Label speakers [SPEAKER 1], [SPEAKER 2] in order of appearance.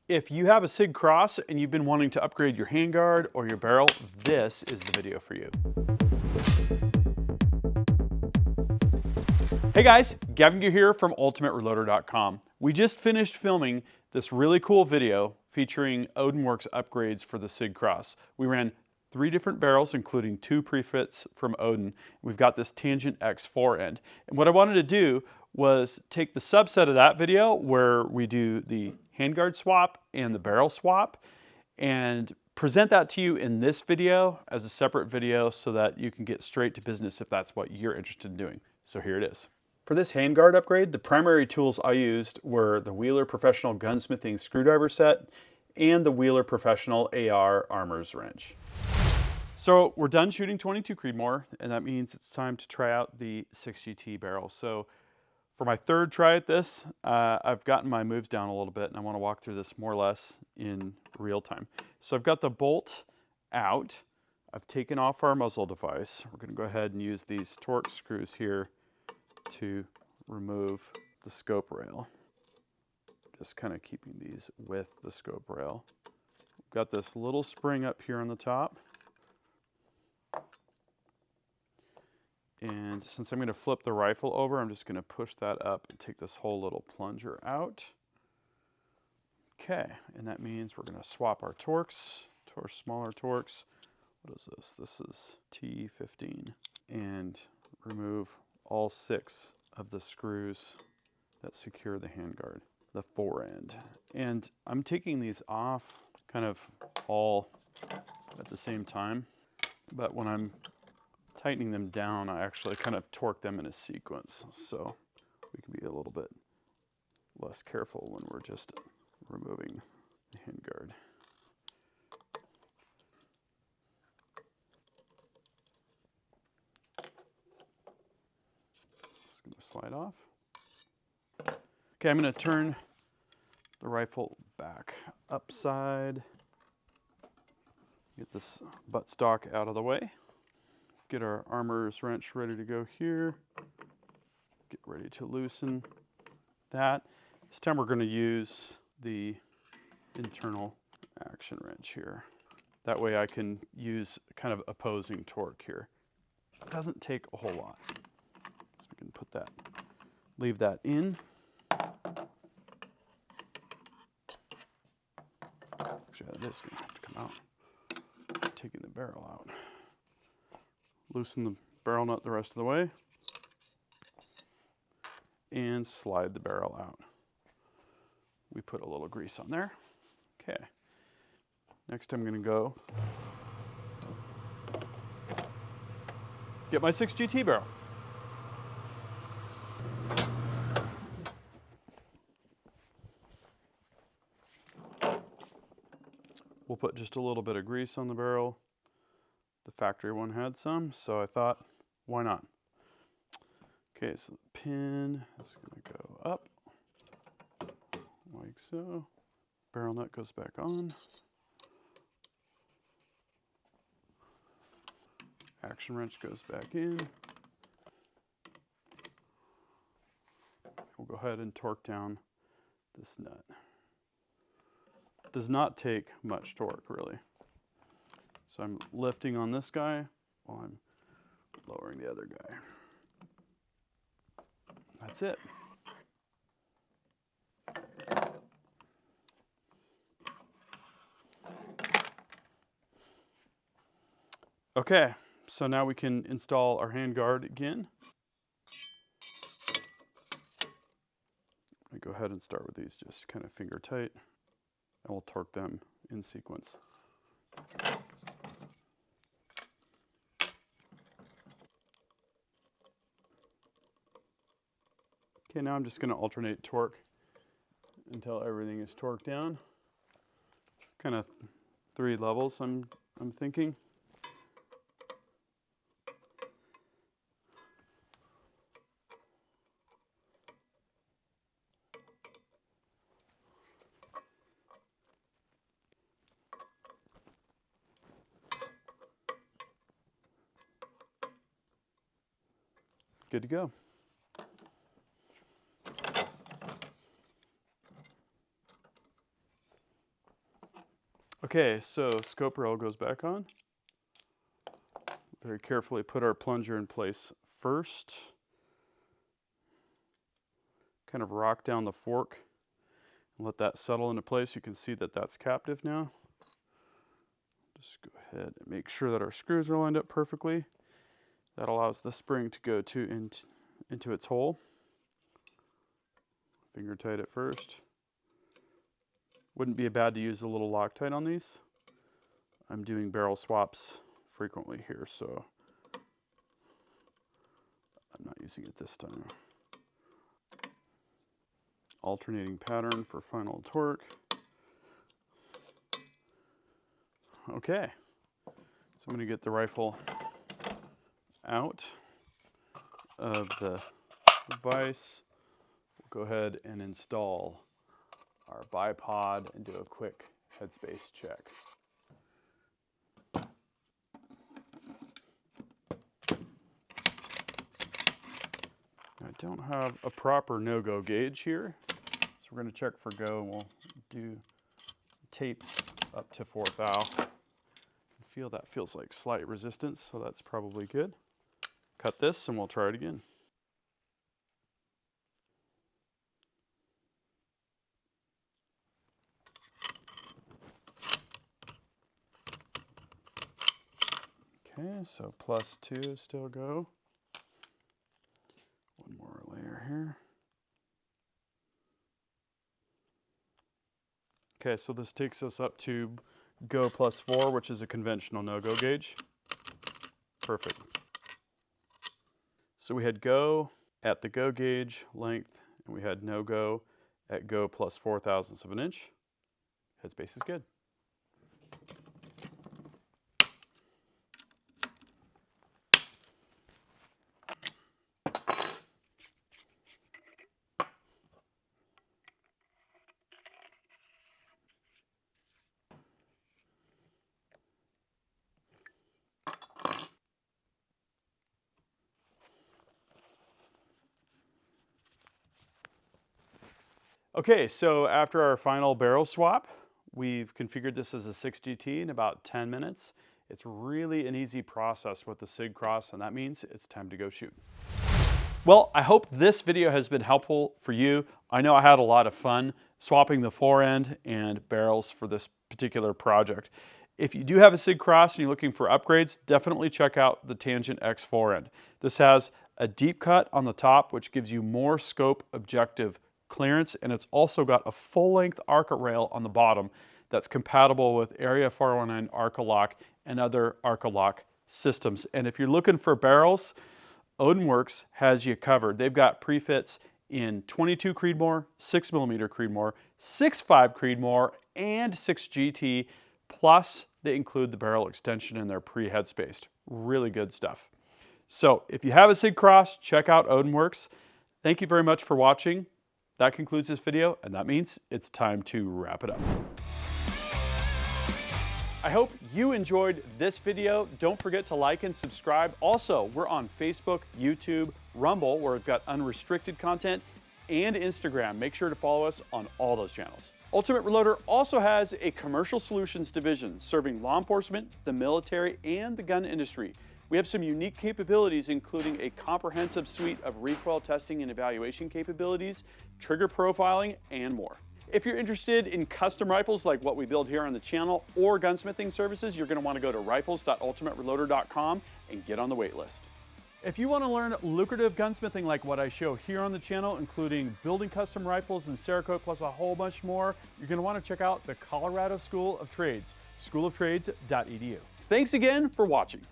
[SPEAKER 1] If you have a SIG Cross and you've been wanting to upgrade your handguard or your barrel, this is the video for you. Hey guys, Gavin here from UltimateReloader.com. We just finished filming this really cool video featuring ODIN Works upgrades for the SIG Cross. We ran 3 different barrels, including 2 prefits from ODIN. We've got this Tangent X forend. And what I wanted to do was take the subset of that video where we do the handguard swap and the barrel swap and present that to you in this video as a separate video so that you can get straight to business if that's what you're interested in doing. So here it is. For this handguard upgrade, the primary tools I used were the Wheeler Professional Gunsmithing Screwdriver Set and the Wheeler Professional AR Armor's Wrench. So we're done shooting 22 Creedmoor, and that means it's time to try out the 6GT barrel. So for my 3rd try at this, I've gotten my moves down a little bit, and I want to walk through this more or less in real time. So I've got the bolt out. I've taken off our muzzle device. We're going to go ahead and use these Torx screws here to remove the scope rail. Just kind of keeping these with the scope rail. We've got this little spring up here on the top. And since I'm going to flip the rifle over, I'm just going to push that up and take this whole little plunger out. Okay, and that means we're going to swap our Torx to our smaller Torx. What is this? This is T15. And remove all 6 of the screws that secure the handguard, the forend. And I'm taking these off kind of all at the same time, but when I'm tightening them down, I actually kind of torque them in a sequence, so we can be a little bit less careful when we're just removing the handguard. Just going to slide off. Okay, I'm going to turn the rifle back upside. Get this buttstock out of the way. Get our armor's wrench ready to go here. Get ready to loosen that. This time we're going to use the internal action wrench here. That way I can use kind of opposing torque here. It doesn't take a whole lot. So we can put that, leave that in. Actually, that is going to have to come out. Taking the barrel out. Loosen the barrel nut the rest of the way and slide the barrel out. We put a little grease on there. Okay. Next I'm going to go get my 6GT barrel. We'll put just a little bit of grease on the barrel. The factory one had some, so I thought, why not? Okay, so the pin is going to go up, like so. Barrel nut goes back on. Action wrench goes back in. We'll go ahead and torque down this nut. Does not take much torque, really. So I'm lifting on this guy while I'm lowering the other guy. That's it. Okay, so now we can install our handguard again. I go ahead and start with these just kind of finger tight, and we'll torque them in sequence. Okay, now I'm just going to alternate torque until everything is torqued down. Kind of 3 levels, I'm thinking. Good to go. Okay, so scope rail goes back on. Very carefully put our plunger in place first. Kind of rock down the fork and let that settle into place. You can see that that's captive now. Just go ahead and make sure that our screws are lined up perfectly. That allows the spring to go into its hole. Finger tight at first. Wouldn't be bad to use a little Loctite on these. I'm doing barrel swaps frequently here, so I'm not using it this time. Alternating pattern for final torque. Okay, so I'm going to get the rifle out of the vise. We'll go ahead and install our bipod and do a quick headspace check. I don't have a proper no-go gauge here, so we're going to check for go, and we'll do tape up to 4th thou. I feel that feels like slight resistance, so that's probably good. Cut this and we'll try it again. Okay, so +2 still go. One more layer here. Okay, so this takes us up to go +4, which is a conventional no-go gauge. Perfect. So we had go at the go gauge length, and we had no-go at go +4 thousandths of an inch. Headspace is good. Okay, so after our final barrel swap, we've configured this as a 6GT in about 10 minutes. It's really an easy process with the SIG Cross, and that means it's time to go shoot. Well, I hope this video has been helpful for you. I know I had a lot of fun swapping the forend and barrels for this particular project. If you do have a SIG Cross and you're looking for upgrades, definitely check out the Tangent X forend. This has a deep cut on the top, which gives you more scope objective clearance, and it's also got a full-length ARCA rail on the bottom that's compatible with Area 419 ARCA lock and other ARCA lock systems. And if you're looking for barrels, ODIN Works has you covered. They've got prefits in 22 Creedmoor, 6mm Creedmoor, 6.5 Creedmoor, and 6GT, plus they include the barrel extension in their pre-headspace. Really good stuff. So if you have a SIG Cross, check out ODIN Works. Thank you very much for watching. That concludes this video, and that means it's time to wrap it up. I hope you enjoyed this video. Don't forget to like and subscribe. Also, we're on Facebook, YouTube, Rumble, where we've got unrestricted content, and Instagram. Make sure to follow us on all those channels. Ultimate Reloader also has a commercial solutions division serving law enforcement, the military, and the gun industry. We have some unique capabilities, including a comprehensive suite of recoil testing and evaluation capabilities, trigger profiling, and more. If you're interested in custom rifles like what we build here on the channel or gunsmithing services, you're going to want to go to rifles.ultimatereloader.com and get on the wait list. If you want to learn lucrative gunsmithing like what I show here on the channel, including building custom rifles and Cerakote plus a whole bunch more, you're going to want to check out the Colorado School of Trades, schooloftrades.edu. Thanks again for watching.